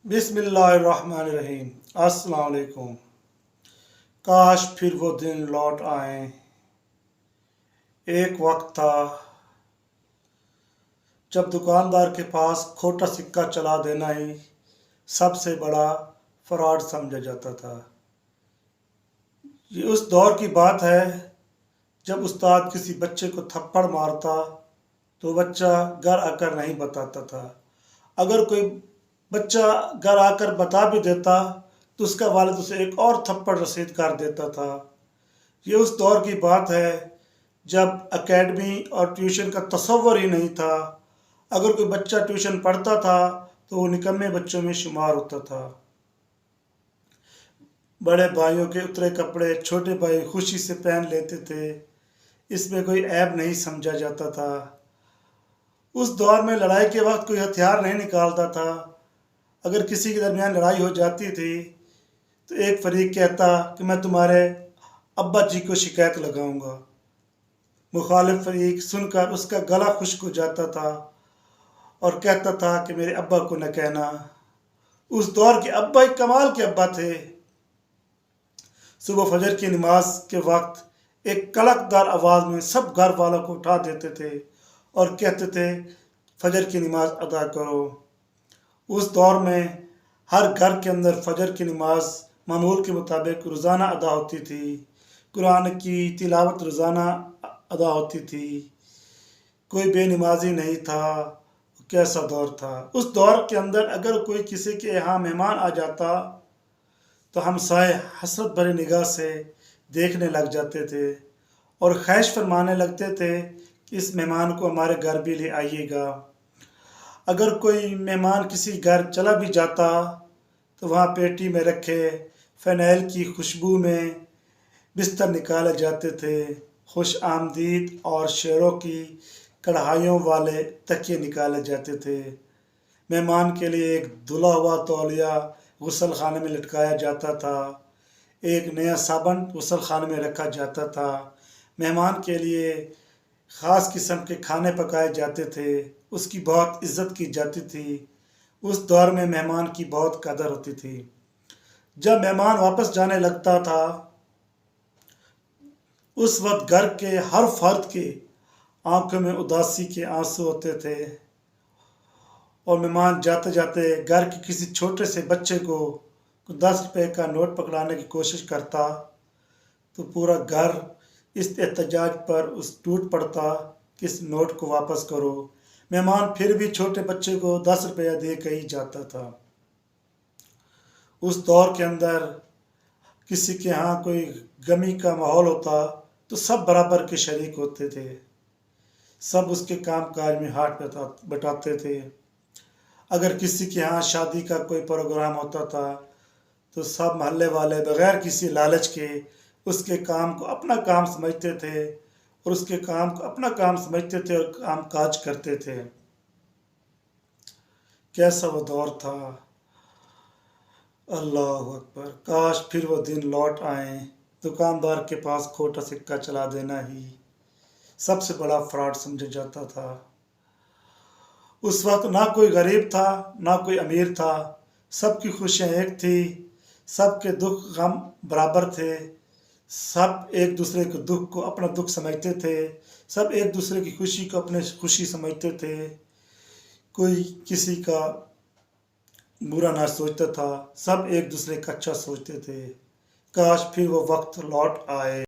बिस्मिल्लाहिर्रहमानिर्रहीम। अस्सलाम वालेकुम। काश फिर वो दिन लौट आए। एक वक्त था जब दुकानदार के पास खोटा सिक्का चला देना ही सबसे बड़ा फ्रॉड समझा जाता था। ये उस दौर की बात है जब उस्ताद किसी बच्चे को थप्पड़ मारता तो बच्चा घर आकर नहीं बताता था। अगर कोई बच्चा घर आकर बता भी देता तो उसका वालिद उसे एक और थप्पड़ रसीद कर देता था। ये उस दौर की बात है जब एकेडमी और ट्यूशन का तसव्वुर ही नहीं था। अगर कोई बच्चा ट्यूशन पढ़ता था तो वो निकम्मे बच्चों में शुमार होता था। बड़े भाइयों के उतरे कपड़े छोटे भाई खुशी से पहन लेते थे, इसमें कोई ऐब नहीं समझा जाता था। उस दौर में लड़ाई के वक्त कोई हथियार नहीं निकालता था। अगर किसी के दरमियान लड़ाई हो जाती थी तो एक फरीक कहता कि मैं तुम्हारे अब्बा जी को शिकायत लगाऊंगा। मुखालिफ फरीक सुनकर उसका गला खुश्क हो जाता था और कहता था कि मेरे अब्बा को न कहना। उस दौर के अब्बा एक कमाल के अब्बा थे। सुबह फजर की नमाज के वक्त एक कड़कदार आवाज़ में सब घर वालों को उठा देते थे और कहते थे फजर की नमाज अदा करो। उस दौर में हर घर के अंदर फजर की नमाज मामूल के मुताबिक रोज़ाना अदा होती थी। कुरान की तिलावत रोज़ाना अदा होती थी। कोई बेनमाजी नहीं था। कैसा दौर था। उस दौर के अंदर अगर कोई किसी के यहाँ मेहमान आ जाता तो हम साए हसरत भरी निगाह से देखने लग जाते थे और ख्वाहिश फरमाने लगते थे कि इस मेहमान को हमारे घर भी ले आइएगा। अगर कोई मेहमान किसी घर चला भी जाता तो वहाँ पेटी में रखे फ़िनाइल की खुशबू में बिस्तर निकाले जाते थे। खुश आमदीद और शेरों की कढ़ाइयों वाले तकिए निकाले जाते थे। मेहमान के लिए एक धुला हुआ तौलिया गुसल खाने में लटकाया जाता था। एक नया साबुन गुसल खाने में रखा जाता था। मेहमान के लिए ख़ास किस्म के खाने पकाए जाते थे। उसकी बहुत इज़्ज़त की जाती थी। उस दौर में मेहमान की बहुत कदर होती थी। जब मेहमान वापस जाने लगता था उस वक्त घर के हर फर्द के आंखों में उदासी के आंसू होते थे और मेहमान जाते जाते घर के किसी छोटे से बच्चे को 10 रुपए का नोट पकड़ाने की कोशिश करता तो पूरा घर इस एहतजाज पर उस टूट पड़ता कि इस नोट को वापस करो। मेहमान फिर भी छोटे बच्चे को 10 रुपया दे के ही जाता था। उस दौर के अंदर किसी के यहाँ कोई गमी का माहौल होता तो सब बराबर के शरीक होते थे। सब उसके काम काज में हाथ बटाते थे। अगर किसी के यहाँ शादी का कोई प्रोग्राम होता था तो सब मोहल्ले वाले बग़ैर किसी लालच के उसके काम को अपना काम समझते थे और उसके काम को अपना काम समझते थे और काम काज करते थे। कैसा वो दौर था। अल्लाह अकबर। काश फिर वो दिन लौट आए। दुकानदार के पास खोटा सिक्का चला देना ही सबसे बड़ा फ्रॉड समझा जाता था। उस वक्त ना कोई गरीब था ना कोई अमीर था। सबकी खुशियाँ एक थी। सबके दुख गम बराबर थे। सब एक दूसरे के दुख को अपना दुख समझते थे। सब एक दूसरे की खुशी को अपने खुशी समझते थे। कोई किसी का बुरा ना सोचता था। सब एक दूसरे का अच्छा सोचते थे। काश फिर वो वक्त लौट आए।